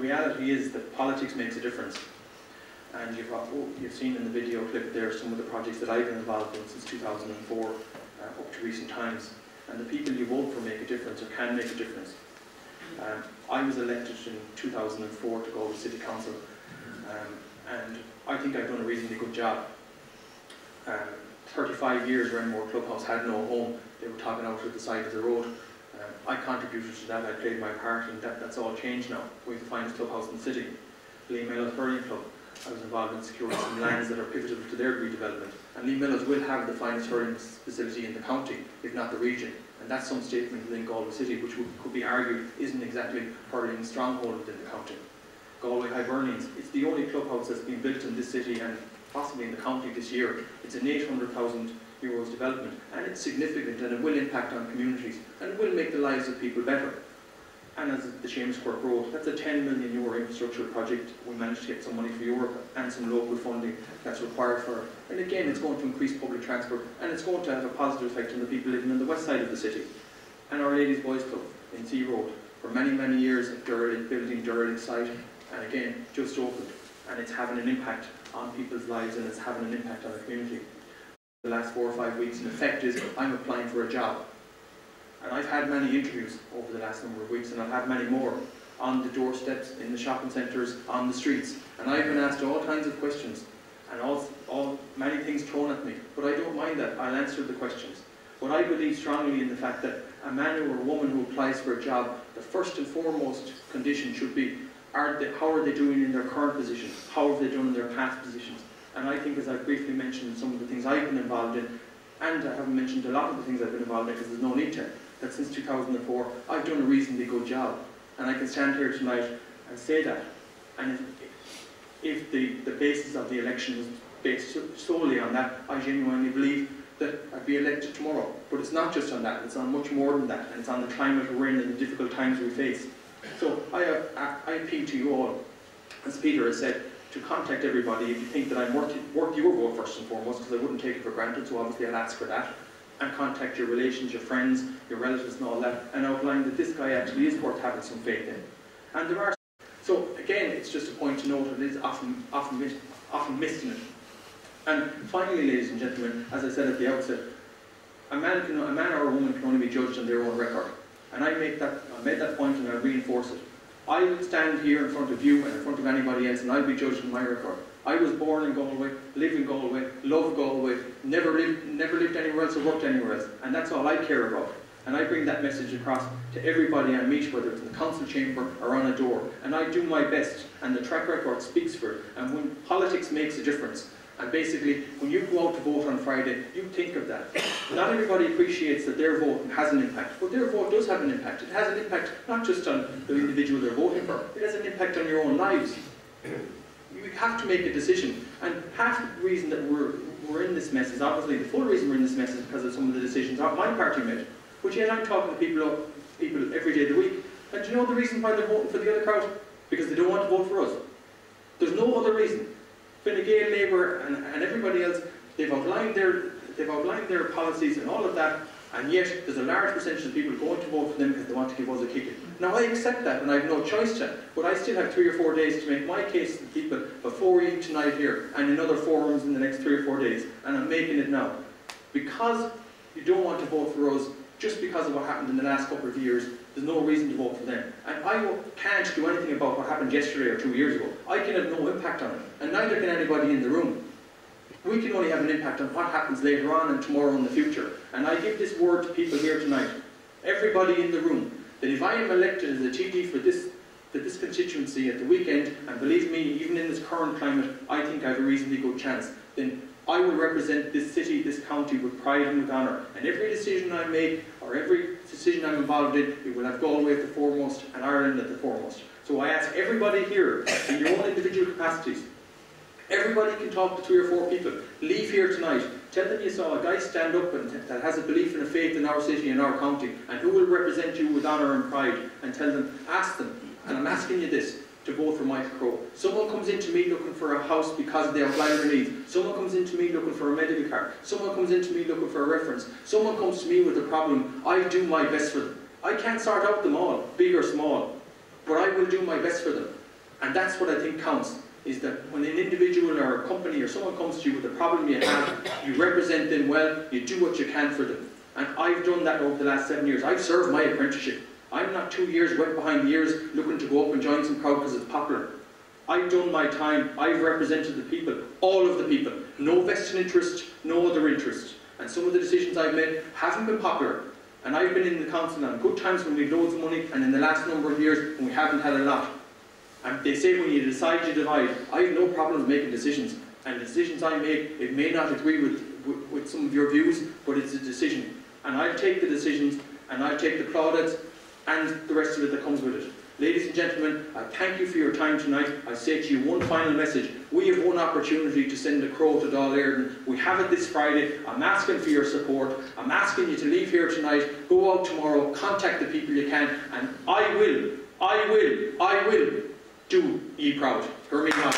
reality is that politics makes a difference. And you've seen in the video clip there some of the projects that I've been involved in since 2004 up to recent times. And the people you vote for make a difference, or can make a difference. I was elected in 2004 to Galway City Council, and I think I've done a reasonably good job. 35 years Renmore Clubhouse had no home. They were talking out at the side of the road. I contributed to that, I played my part, and that's all changed now. We have the finest clubhouse in the city. Lee Mellows Hurling Club, I was involved in securing some lands that are pivotal to their redevelopment. And Lee Mellows will have the finest hurling facility in the county, if not the region. And that's some statement within Galway City, which could be argued isn't exactly hurling stronghold within the county. Galway Hibernians, it's the only clubhouse that's been built in this city and possibly in the county this year. It's an €800,000 development, and it's significant, and it will impact on communities, and it will make the lives of people better. And as the Seamus Quirke Road, that's a €10 million infrastructure project. We managed to get some money for Europe and some local funding that's required for it. And again, it's going to increase public transport, and it's going to have a positive effect on the people living on the west side of the city. And Our Ladies Boys Club in Sea Road, for many, many years, building derelict site, and again, just opened. And it's having an impact on people's lives, and it's having an impact on the community. The last 4 or 5 weeks, and the effect is I'm applying for a job. And I've had many interviews over the last number of weeks, and I'll have many more on the doorsteps, in the shopping centres, on the streets. And I've been asked all kinds of questions, and many things thrown at me. But I don't mind that, I'll answer the questions. But I believe strongly in the fact that a man or a woman who applies for a job, the first and foremost condition should be, how are they doing in their current position? How have they done in their past positions? And I think, as I briefly mentioned, some of the things I've been involved in, and I haven't mentioned a lot of the things I've been involved in because there's no need to, that since 2004 I've done a reasonably good job. And I can stand here tonight and say that. And if the basis of the election was based solely on that, I genuinely believe that I'd be elected tomorrow. But it's not just on that, it's on much more than that, and it's on the climate we're in and the difficult times we face. So I appeal to you all, as Peter has said, to contact everybody if you think that I'm worth your vote first and foremost, because I wouldn't take it for granted, so obviously I'll ask for that. And contact your relations, your friends, your relatives and all that, and outline that this guy actually is worth having some faith in. And there are, so again, it's just a point to note that it is often missed in it. And finally, ladies and gentlemen, as I said at the outset, a man or a woman can only be judged on their own record. And I made that point, and I reinforce it. I will stand here in front of you and in front of anybody else, and I'll be judged on my record. I was born in Galway, live in Galway, love Galway, never lived anywhere else or worked anywhere else, and that's all I care about. And I bring that message across to everybody I meet, whether it's in the council chamber or on a door. And I do my best, and the track record speaks for it. And when politics makes a difference, and basically, when you go out to vote on Friday, you think of that. Not everybody appreciates that their vote has an impact, but their vote does have an impact. It has an impact not just on the individual they're voting for, it has an impact on your own lives. You have to make a decision, and half the reason that we're in this mess is obviously, the full reason we're in this mess is because of some of the decisions that my party made. But yet I'm talking to people every day of the week, and do you know the reason why they're voting for the other crowd? Because they don't want to vote for us. There's no other reason. Fine Gael, Labour and everybody else, they've outlined their policies and all of that, and yet there's a large percentage of people going to vote for them because they want to give us a kick. Now I accept that, and I have no choice to, but I still have 3 or 4 days to make my case to people before you tonight here and in other forums in the next 3 or 4 days, and I'm making it now. Because you don't want to vote for us, just because of what happened in the last couple of years, there's no reason to vote for them. And I can't do anything about what happened yesterday or 2 years ago. I can have no impact on it, and neither can anybody in the room. We can only have an impact on what happens later on and tomorrow in the future. And I give this word to people here tonight, everybody in the room, that if I am elected as a TD for this constituency at the weekend, and believe me, even in this current climate, I think I have a reasonably good chance, then I will represent this city, this county with pride and with honour. And every decision I make, or every decision I'm involved in, it will have Galway at the foremost and Ireland at the foremost. So I ask everybody here, in your own individual capacities, everybody can talk to 3 or 4 people. Leave here tonight. Tell them you saw a guy stand up that has a belief and a faith in our city and our county, and who will represent you with honour and pride, and tell them, ask them, and I'm asking you this, to vote for Michael Crowe. Someone comes into me looking for a house because they have blind or needs. Someone comes into me looking for a medical card. Someone comes into me looking for a reference. Someone comes to me with a problem. I do my best for them. I can't sort out them all, big or small, but I will do my best for them. And that's what I think counts, is that when an individual or a company or someone comes to you with a problem you have, you represent them well, you do what you can for them. And I've done that over the last 7 years. I've served my apprenticeship. I'm not 2 years wet behind the ears looking to go up and join some crowd because it's popular. I've done my time. I've represented the people, all of the people. No vested interest, no other interest. And some of the decisions I've made haven't been popular. And I've been in the council on good times when we've loads of money, and in the last number of years when we haven't had a lot. And they say when you decide, you divide. I have no problem making decisions. And the decisions I make, it may not agree with some of your views, but it's a decision. And I'll take the decisions, and I'll take the plaudits, and the rest of it that comes with it. Ladies and gentlemen, I thank you for your time tonight. I say to you one final message. We have one opportunity to send a crow to Dáil Éireann. We have it this Friday. I'm asking for your support. I'm asking you to leave here tonight, go out tomorrow, contact the people you can, and I will do ye proud. Hear me now.